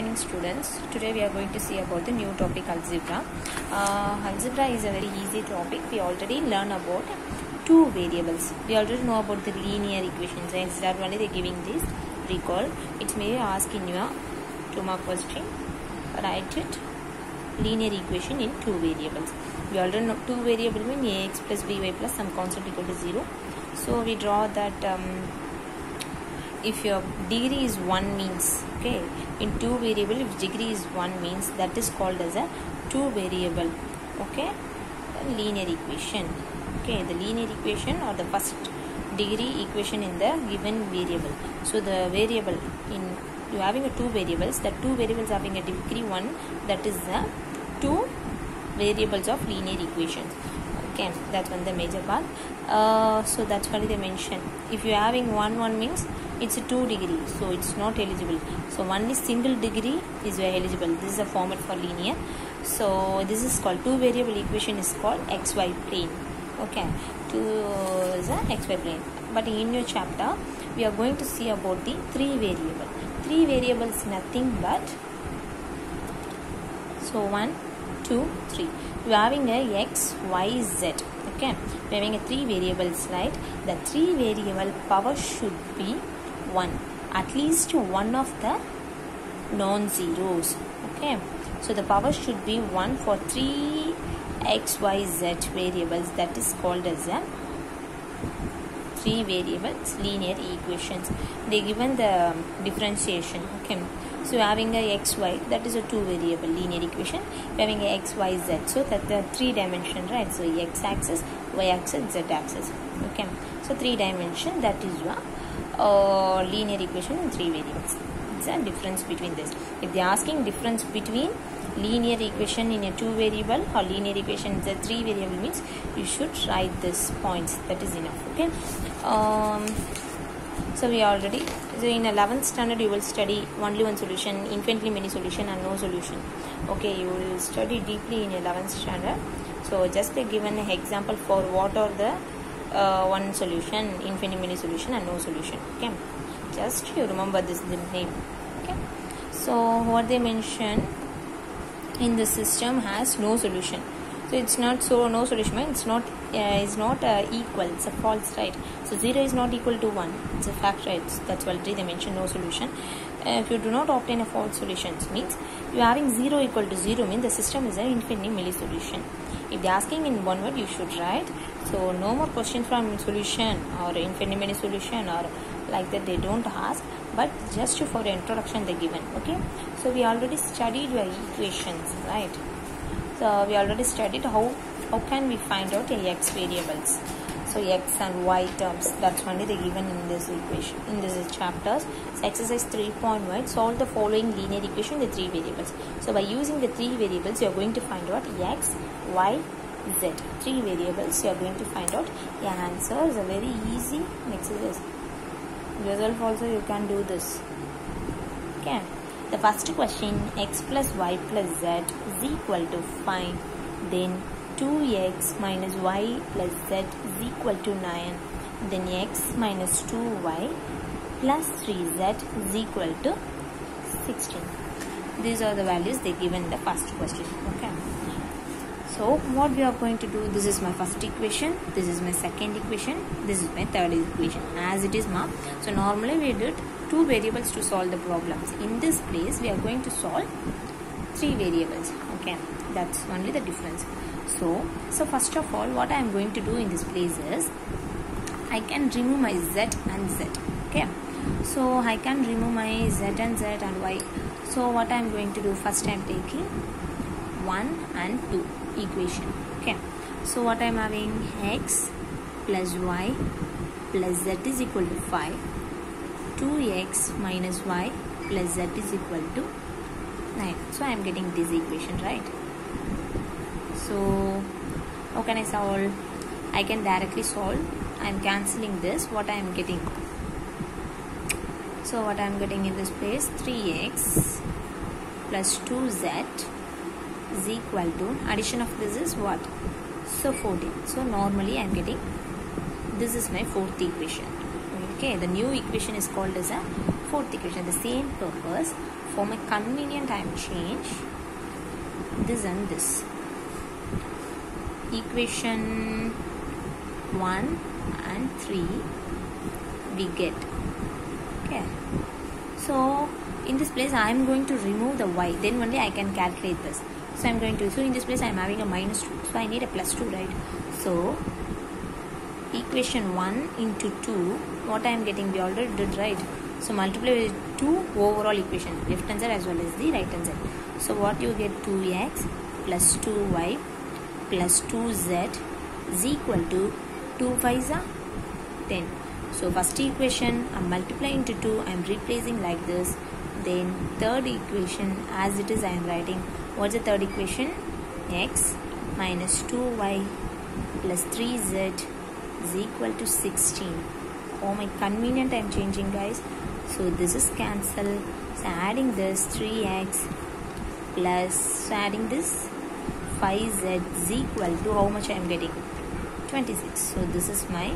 Morning students, today we are going to see about the new topic algebra. Algebra is a very easy topic. We already learn about two variables. We already know about the linear equations. Instead only they giving this recall. It may ask in your 2 mark question. Write it linear equation in two variables. We already know two variables mean ax plus by plus some constant equal to 0. So we draw that if your degree is 1 means, okay, in two variable if degree is 1 means that is called as a two variable, okay, linear equation, okay, the linear equation or the first degree equation in the given variable. So the variable in you having a two variables, the two variables having a degree 1, that is the two variables of linear equations. Okay, that's one the major part. So that's why they mention if you are having 1 means it's a 2 degree, so it's not eligible. So one is single degree is eligible. This is a format for linear. So this is called two variable equation is called xy plane. Okay, two is a xy plane. But in your chapter we are going to see about the three variable. Three variables nothing but so 1, 2, 3. We are having a x, y, z. Okay, we are having a three variables, right? The three variable power should be 1. At least one of the non-zeros. Okay, so the power should be 1 for 3 x, y, z variables. That is called as a three variables linear equations. They given the differentiation. Okay, so having a x, y, that is a two variable linear equation. We having a x, y, z, so that the three dimension, right? So x axis, y axis, z axis. Okay, so three dimension, that is your linear equation in three variables. It's a difference between this. If they are asking difference between linear equation in a two variable or linear equation in a three variable means you should write this points. That is enough. Okay. So we already, so in 11th standard you will study only one solution, infinitely many solution and no solution. Okay, you will study deeply in 11th standard. So just a given example for what are the one solution, infinitely many solution and no solution. Okay, just you remember this name. Okay, so what they mention in the system has no solution. So it's not, so no solution means it's not equal, it's a false, right? So 0 is not equal to 1, it's a fact, right? That's already they mention no solution. If you do not obtain a false solution means you are having 0 equal to 0 means the system is an infinitely many solution. If they are asking in one word you should write. So no more question from solution or infinitely many solution or like that they don't ask, but just for the introduction they given. Okay, so we already studied your equations, right? So we already studied how can we find out the x variables. So x and y terms, that's only they given in this equation, in this chapters. So exercise 3.1, solve the following linear equation with three variables. So by using the three variables you are going to find out x, y, z. Three variables you are going to find out. Your answer is a very easy exercise. Yourself also you can do this. Okay. The first question, x plus y plus z is equal to 5. Then 2x minus y plus z is equal to 9. Then x minus 2y plus 3z is equal to 16. These are the values they given in the first question. Okay. So what we are going to do, this is my first equation, this is my second equation, this is my third equation as it is marked. So normally we did two variables to solve the problems. In this place we are going to solve three variables. Okay, that's only the difference. So first of all what I am going to do in this place is I can remove my z and z. Okay, so I can remove my z and z and y. So what I am going to do, first I am taking 1 and 2 equation. Okay, so what I am having, x plus y plus z is equal to 5. 2x minus y plus z is equal to 9. So I am getting this equation, right? So how can I solve? I can directly solve. I am cancelling this. What I am getting? So what I am getting in this place, 3x plus 2z is equal to, addition of this is what? So 14. So normally I am getting, this is my fourth equation. Okay, the new equation is called as a fourth equation. The same purpose. For my convenient, I am change this and this. Equation 1 and 3 we get. Okay. So in this place I am going to remove the y. Then only I can calculate this. So I am going to. So in this place I am having a minus 2. So I need a plus 2, right? So equation 1 into 2, what I am getting, we already did, right? So multiply with 2 overall equation, left hand side as well as the right hand side. So what you get, 2x plus 2y plus 2z is equal to 2 5s are 10. So first equation I am multiplying into 2, I am replacing like this. Then third equation as it is I am writing. What's the third equation? X minus 2y plus 3z is equal to 16. For my convenient I am changing, guys. So this is cancel. So adding this 3x plus adding this 5z is equal to how much I am getting? 26. So this is my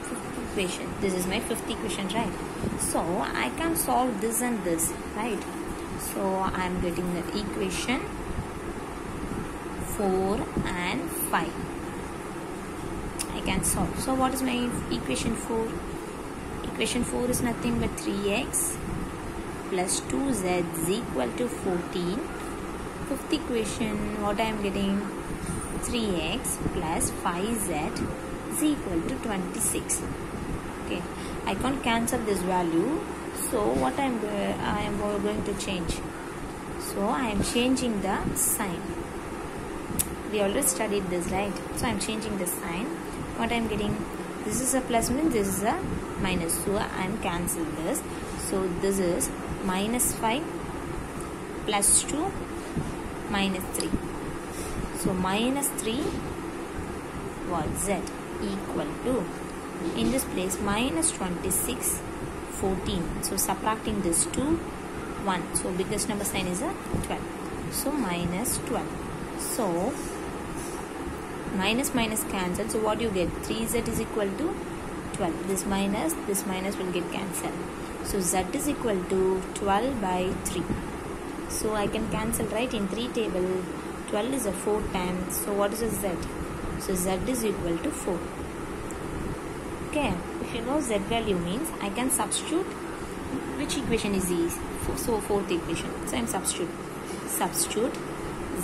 fifth equation. This is my fifth equation, right? So I can solve this and this, right? So I am getting the equation 4 and 5. I can solve. So what is my equation 4? Equation 4 is nothing but 3x plus 2z is equal to 14. Fifth equation, what I am getting? 3x plus 5z is equal to 26. Okay, I can't cancel this value. So what I am going to change? So I am changing the sign. We already studied this, right? So I am changing the sign. What I am getting? This is a plus means this is a minus. So I am cancel this. So this is minus 5 plus 2 minus 3. So minus 3 what z equal to, in this place minus 26 14. So subtracting this 2 1. So biggest number sign is a 12. So minus 12. So minus minus cancel. So what you get? 3z is equal to 12. This minus will get cancelled. So z is equal to 12 by 3. So I can cancel, right? In 3 table 12 is a 4 times. So what is a z? So z is equal to 4. Okay. If you know z value means I can substitute. Which equation is this? So fourth equation. So I am substitute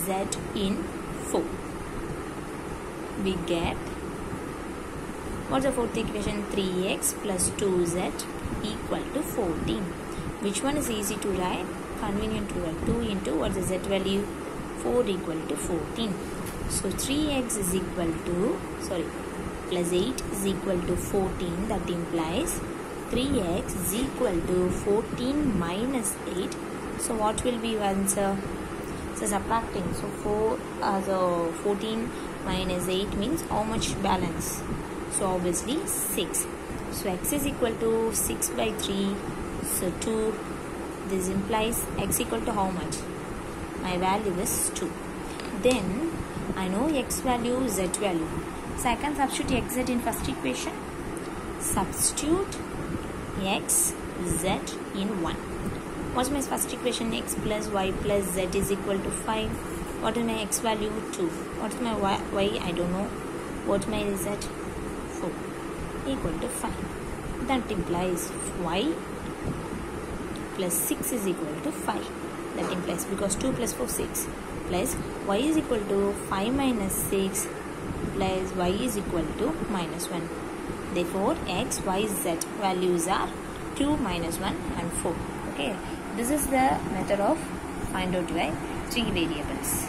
z in 4. We get, what's the fourth equation? 3x plus 2z equal to 14. Which one is easy to write? Convenient to write. 2 into what's the z value? 4 equal to 14. So 3x is equal to, plus 8 is equal to 14. That implies 3x is equal to 14 minus 8. So what will be your answer? So subtracting. So 14 minus 8 means how much balance? So obviously 6. So x is equal to 6 by 3. So 2. This implies x equal to how much? My value is 2. Then I know x value, z value. So I can substitute xz in first equation. Substitute x, z in 1. What's my first equation? X plus y plus z is equal to 5. What is my x value? 2. What's my y? I don't know. What's my z? 4. Equal to 5. That implies y plus 6 is equal to 5. That implies, because 2 plus 4 6, plus y is equal to 5 minus 6 plus y is equal to minus 1. Therefore x, y, z values are 2, minus 1 and 4. Okay, this is the method of find out by 3 variables.